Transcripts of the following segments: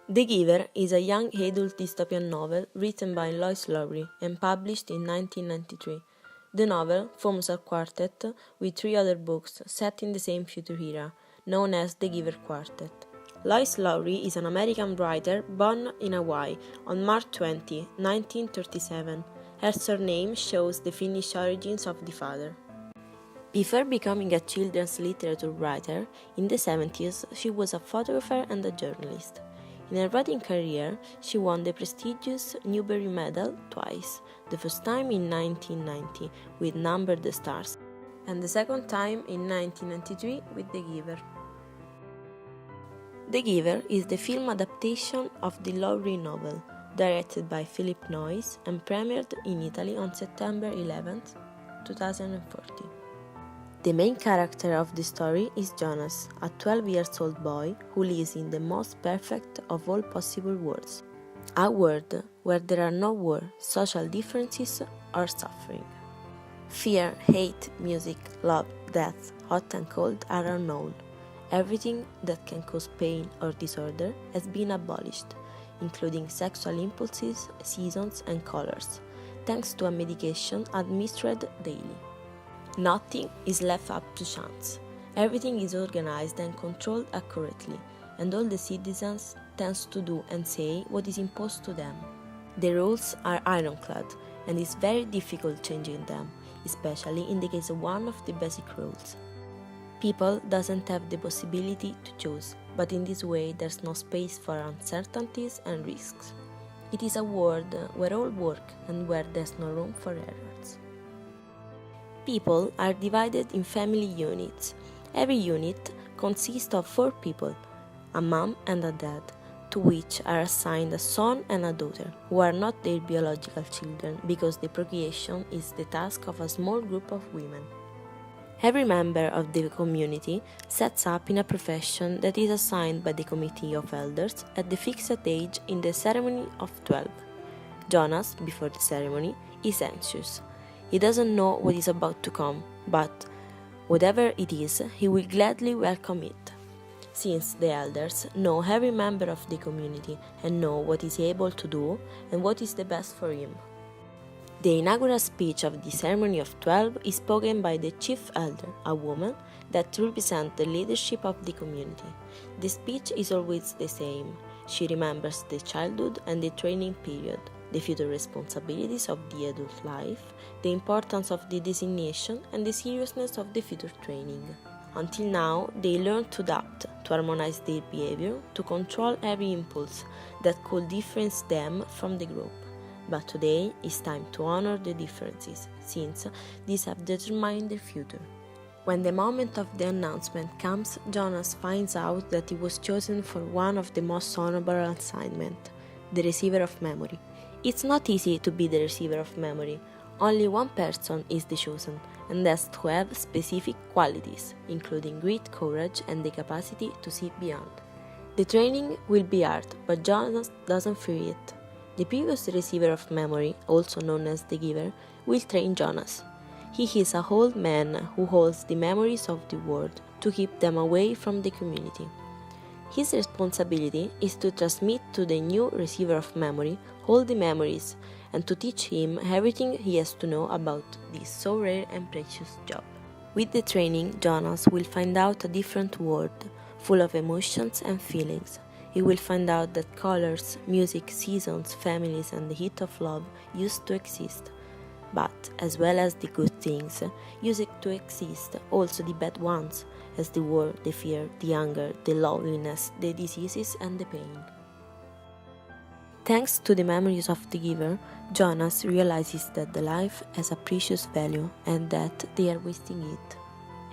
The Giver is a young adult dystopian novel written by Lois Lowry and published in 1993. The novel forms a quartet with three other books set in the same future era, known as the Giver Quartet. Lois Lowry is an American writer born in Hawaii on March 20, 1937. Her surname shows the Finnish origins of the father. Before becoming a children's literature writer, in the 70s she was a photographer and a journalist. In her writing career, she won the prestigious Newbery Medal twice, the first time in 1990 with Number the Stars, and the second time in 1993 with The Giver. The Giver is the film adaptation of the Lowry novel, directed by Philip Noyce and premiered in Italy on September 11, 2014. The main character of the story is Jonas, a 12-year-old boy who lives in the most perfect of all possible worlds. A world where there are no war, social differences, or suffering. Fear, hate, music, love, death, hot and cold are unknown. Everything that can cause pain or disorder has been abolished, including sexual impulses, seasons, and colors, thanks to a medication administered daily. Nothing is left up to chance. Everything is organized and controlled accurately, and all the citizens tend to do and say what is imposed to them. The rules are ironclad, and it's very difficult changing them, especially in the case of one of the basic rules. People doesn't have the possibility to choose, but in this way there's no space for uncertainties and risks. It is a world where all work and where there's no room for errors. People are divided in family units. Every unit consists of 4 people, a mom and a dad, to which are assigned a son and a daughter, who are not their biological children because the procreation is the task of a small group of women. Every member of the community sets up in a profession that is assigned by the committee of elders at the fixed age in the ceremony of 12. Jonas, before the ceremony, is anxious. He doesn't know what is about to come, but whatever it is, he will gladly welcome it, since the elders know every member of the community and know what he is able to do and what is the best for him. The inaugural speech of the ceremony of 12 is spoken by the chief elder, a woman that represents the leadership of the community. The speech is always the same. She remembers the childhood and the training period, the future responsibilities of the adult life, the importance of the designation, and the seriousness of the future training. Until now, they learned to adapt, to harmonize their behavior, to control every impulse that could differentiate them from the group. But today is time to honor the differences, since these have determined their future. When the moment of the announcement comes, Jonas finds out that he was chosen for one of the most honorable assignments, the receiver of memory. It's not easy to be the receiver of memory. Only one person is the chosen, and has to have specific qualities, including great courage and the capacity to see beyond. The training will be hard, but Jonas doesn't fear it. The previous receiver of memory, also known as the Giver, will train Jonas. He is a old man who holds the memories of the world to keep them away from the community. His responsibility is to transmit to the new receiver of memory all the memories and to teach him everything he has to know about this so rare and precious job. With the training, Jonas will find out a different world, full of emotions and feelings. He will find out that colors, music, seasons, families, and the heat of love used to exist. But, as well as the good things, used to exist also the bad ones, as the war, the fear, the anger, the loneliness, the diseases, and the pain. Thanks to the memories of the Giver, Jonas realizes that the life has a precious value and that they are wasting it.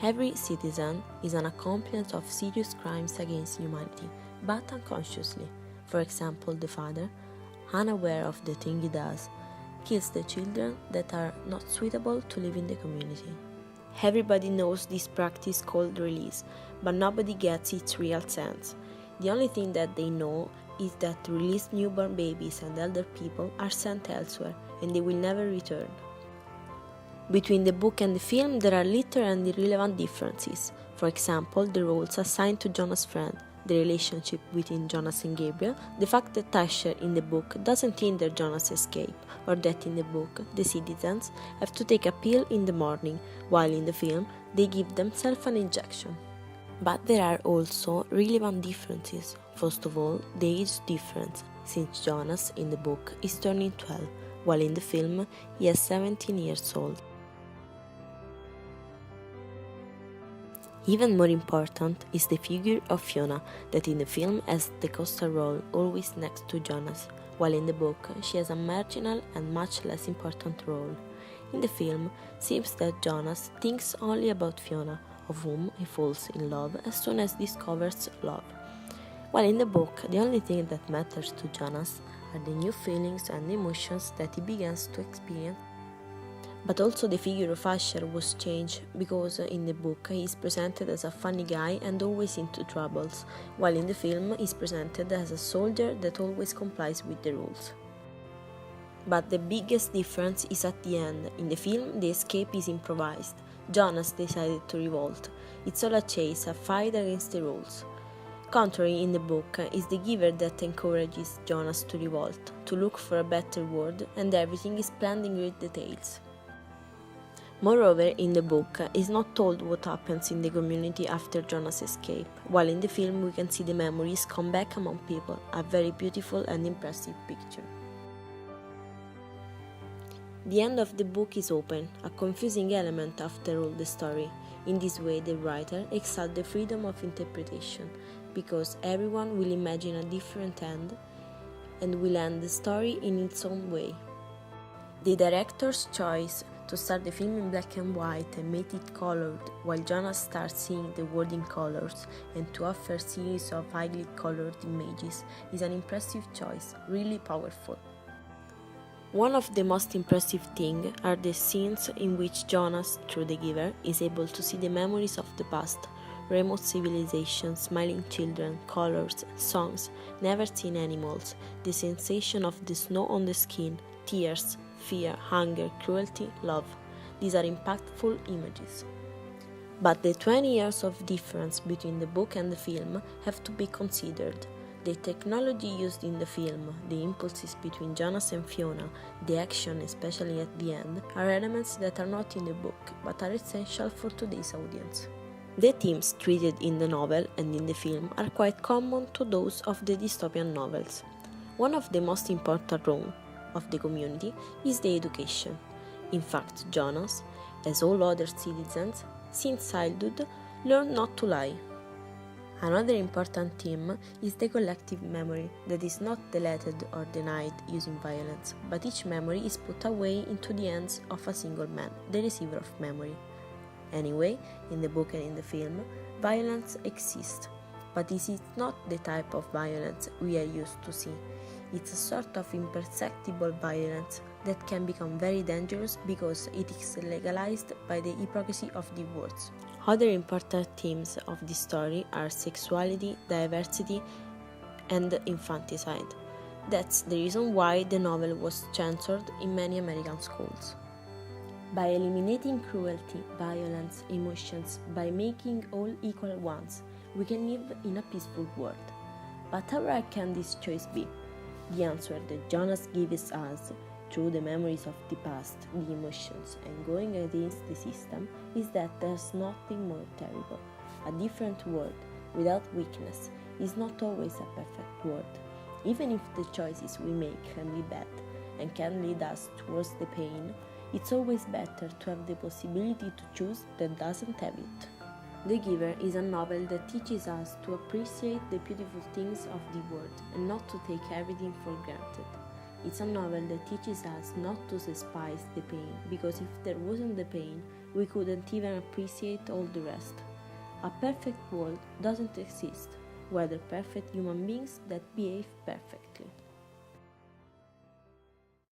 Every citizen is an accomplice of serious crimes against humanity, but unconsciously. For example, the father, unaware of the thing he does, kills the children that are not suitable to live in the community. Everybody knows this practice called release, but nobody gets its real sense. The only thing that they know is that released newborn babies and elder people are sent elsewhere and they will never return. Between the book and the film, there are little and irrelevant differences. For example, the roles assigned to Jonas' friend, the relationship between Jonas and Gabriel, the fact that Asher in the book doesn't hinder Jonas' escape, or that in the book the citizens have to take a pill in the morning, while in the film they give themselves an injection. But there are also relevant differences. First of all, the age difference, since Jonas in the book is turning 12, while in the film he is 17 years old. Even more important is the figure of Fiona, that in the film has the coastal role always next to Jonas, while in the book she has a marginal and much less important role. In the film, seems that Jonas thinks only about Fiona, of whom he falls in love as soon as discovers love. While in the book, the only thing that matters to Jonas are the new feelings and emotions that he begins to experience. But also the figure of Asher was changed, because in the book he is presented as a funny guy and always into troubles, while in the film he is presented as a soldier that always complies with the rules. But the biggest difference is at the end. In the film, the escape is improvised. Jonas decided to revolt. It's all a chase, a fight against the rules. Contrary in the book is the giver that encourages Jonas to revolt, to look for a better world, and everything is planned in great details. Moreover, in the book is not told what happens in the community after Jonas' escape, while in the film we can see the memories come back among people, a very beautiful and impressive picture. The end of the book is open, a confusing element after all the story. In this way the writer exalts the freedom of interpretation, because everyone will imagine a different end and will end the story in its own way. The director's choice to start the film in black and white and make it colored, while Jonas starts seeing the world in colors, and to offer a series of highly colored images is an impressive choice, really powerful. One of the most impressive things are the scenes in which Jonas, through the giver, is able to see the memories of the past, remote civilizations, smiling children, colors, songs, never seen animals, the sensation of the snow on the skin, tears, fear, hunger, cruelty, love. These are impactful images. But the 20 years of difference between the book and the film have to be considered. The technology used in the film, the impulses between Jonas and Fiona, the action, especially at the end, are elements that are not in the book, but are essential for today's audience. The themes treated in the novel and in the film are quite common to those of the dystopian novels. One of the most important roles of the community is the education. In fact, Jonas, as all other citizens, since childhood, learned not to lie. Another important theme is the collective memory that is not deleted or denied using violence, but each memory is put away into the hands of a single man, the receiver of memory. Anyway, in the book and in the film, violence exists, but this is not the type of violence we are used to see. It's a sort of imperceptible violence that can become very dangerous because it is legalized by the hypocrisy of the words. Other important themes of this story are sexuality, diversity, and infanticide. That's the reason why the novel was censored in many American schools. By eliminating cruelty, violence, emotions, by making all equal ones, we can live in a peaceful world. But how rare can this choice be? The answer that Jonas gives us through the memories of the past, the emotions, and going against the system is that there's nothing more terrible. A different world, without weakness, is not always a perfect world. Even if the choices we make can be bad and can lead us towards the pain, it's always better to have the possibility to choose that doesn't have it. The Giver is a novel that teaches us to appreciate the beautiful things of the world and not to take everything for granted. It's a novel that teaches us not to despise the pain, because if there wasn't the pain, we couldn't even appreciate all the rest. A perfect world doesn't exist, whether perfect human beings that behave perfect.